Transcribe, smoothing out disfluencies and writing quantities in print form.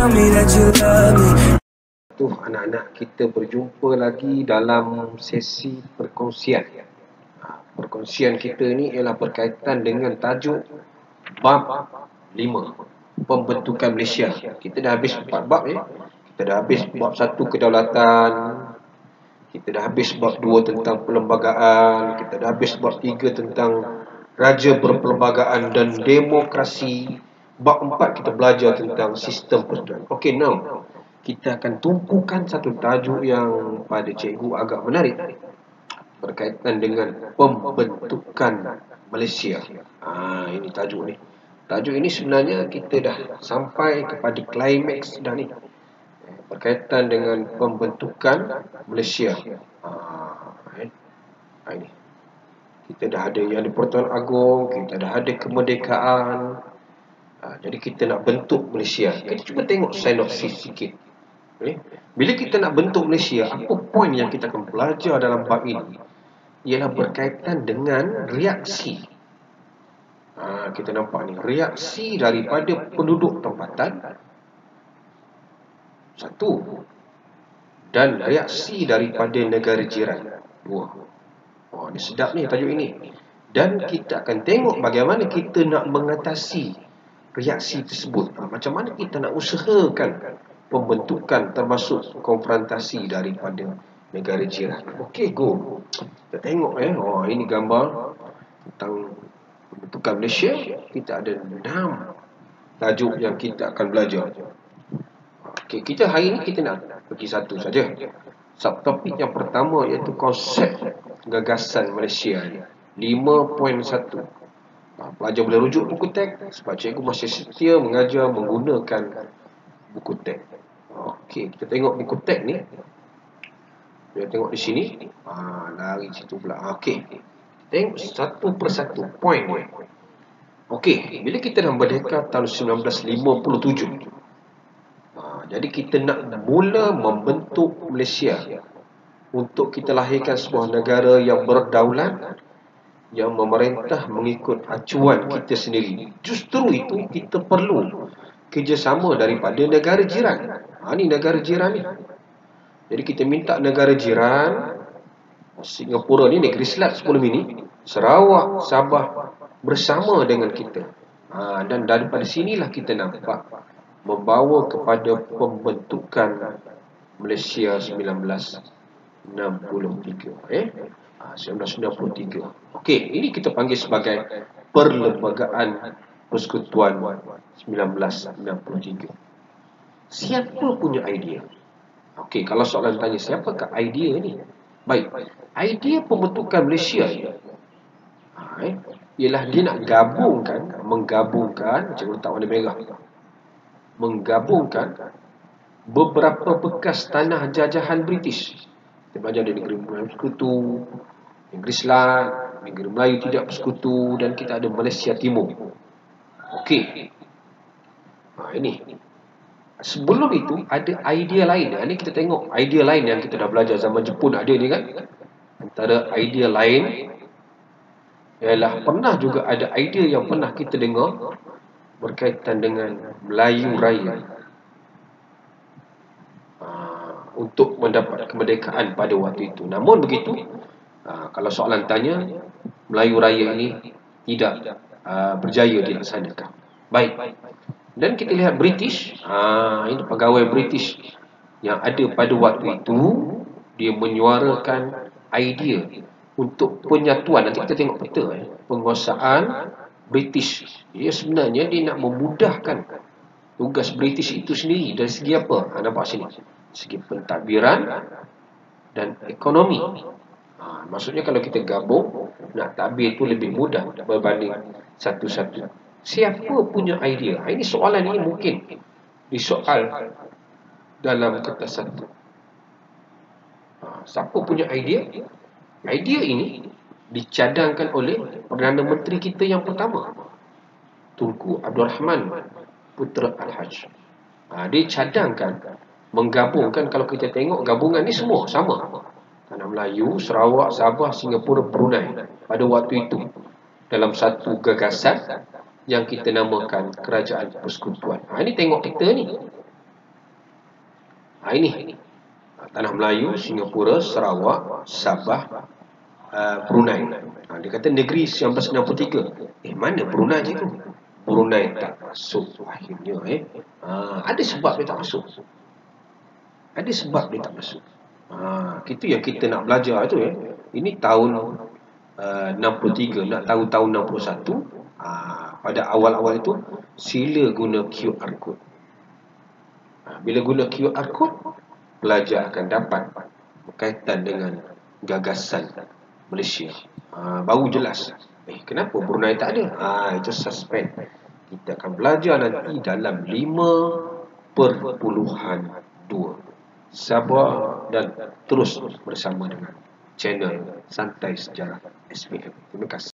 tell me that you love me. Anak-anak, kita berjumpa lagi dalam sesi perkongsian. Perkongsian kita ni ialah berkaitan dengan tajuk bab 5, pembentukan Malaysia. Kita dah habis 4 bab ya. Kita dah habis bab 1 kedaulatan, kita dah habis bab 2 tentang perlembagaan, kita dah habis bab 3 tentang raja berperlembagaan dan demokrasi. Bab 4 kita belajar tentang sistem persatuan. Okey, now kita akan tumpukan satu tajuk yang pada cikgu agak menarik berkaitan dengan pembentukan Malaysia. Ini tajuk ni. Tajuk ini sebenarnya kita dah sampai kepada klimaks dah ni. Berkaitan dengan pembentukan Malaysia. Ini. Kita dah ada yang di Pertuan Agong, kita dah ada kemerdekaan. Jadi kita nak bentuk Malaysia. Kita cuba tengok sinopsis sikit. Bila kita nak bentuk Malaysia, apa poin yang kita akan belajar dalam bab ini? Ialah berkaitan dengan reaksi. Kita nampak ni, reaksi daripada penduduk tempatan, satu, dan reaksi daripada negara jiran, dua. Ni sedap ni tajuk ini. Dan kita akan tengok bagaimana kita nak mengatasi reaksi tersebut. Macam mana kita nak usahakan pembentukan termasuk konfrontasi daripada negara jiran. Okey, go. Kita tengok ini gambar tentang pembentukan Malaysia. Kita ada 6 tajuk yang kita akan belajar. Okey, kita hari ini kita nak pergi satu saja. Subtopik yang pertama iaitu konsep gagasan Malaysia 5.1. Pelajar boleh rujuk buku teks sebab cikgu masih setia mengajar menggunakan buku teks. Okey, kita tengok buku teks ni. Kita tengok di sini. Lari situ pula. Okey. Tengok satu persatu poin dia. Okey, bila kita dah merdeka tahun 1957. Jadi kita nak mula membentuk Malaysia untuk kita lahirkan sebuah negara yang berdaulat, yang memerintah mengikut acuan kita sendiri. Justru itu kita perlu kerjasama daripada negara jiran. Ni negara jiran ni. Jadi kita minta negara jiran, Singapura ni negeri selat sebelum ini, Sarawak, Sabah bersama dengan kita. Dan daripada sinilah kita nampak membawa kepada pembentukan Malaysia 1963. 1993. Okey, ini kita panggil sebagai Perlembagaan Persekutuan 1963. Siapa punya idea? Okey, kalau soalan tanya siapakah idea ni? Baik, idea pembentukan Malaysia ialah dia nak menggabungkan, cikgu letak warna merah, menggabungkan beberapa bekas tanah jajahan British. Kita belajar dari negeri Melayu Bersekutu, negeri Selat, negeri Melayu Tidak Bersekutu, dan kita ada Malaysia Timur. Okey. Ini. Sebelum itu ada idea lain. Ini kita tengok idea lain yang kita dah belajar zaman Jepun ada ni kan. Antara idea lain ialah pernah juga ada idea yang pernah kita dengar berkaitan dengan Melayu Raya. Untuk mendapat kemerdekaan pada waktu itu. Namun begitu, kalau soalan tanya, Melayu Raya ini tidak berjaya dilaksanakan. Baik. Dan kita lihat British, ini pegawai British yang ada pada waktu itu, dia menyuarakan idea untuk penyatuan. Nanti kita tengok peta penguasaan British. Dia sebenarnya dia nak memudahkan tugas British itu sendiri dari segi apa? Nampak sini. Segi pentadbiran dan ekonomi. Maksudnya kalau kita gabung, nak tadbir itu lebih mudah berbanding satu-satu. Siapa punya idea? Ini soalan ini mungkin disoal dalam kertas satu. Siapa punya idea? Idea ini dicadangkan oleh Perdana Menteri kita yang pertama, Tunku Abdul Rahman Putra Al-Haj. Dia cadangkan menggabungkan, kalau kita tengok gabungan ni semua sama. Tanah Melayu, Sarawak, Sabah, Singapura, Brunei pada waktu itu dalam satu gagasan yang kita namakan Kerajaan Persekutuan. Ini tengok kita ni. Ini Tanah Melayu, Singapura, Sarawak, Sabah, Brunei. Dia kata negeri 1963. Mana Brunei je tu? Brunei tak masuk akhirnya. Ada sebab dia tak masuk. Ada sebab dia tak masuk. Itu yang kita nak belajar tu ya. Ini tahun 63, nak tahu tahun 61. Pada awal-awal itu sila guna QR code. Bila guna QR code, pelajar akan dapat berkaitan dengan gagasan Malaysia. Baru jelas. Kenapa Brunei tak ada? Itu suspend. Kita akan belajar nanti dalam 5.2. Sabar dan terus bersama dengan channel Santai Sejarah SPM. Terima kasih.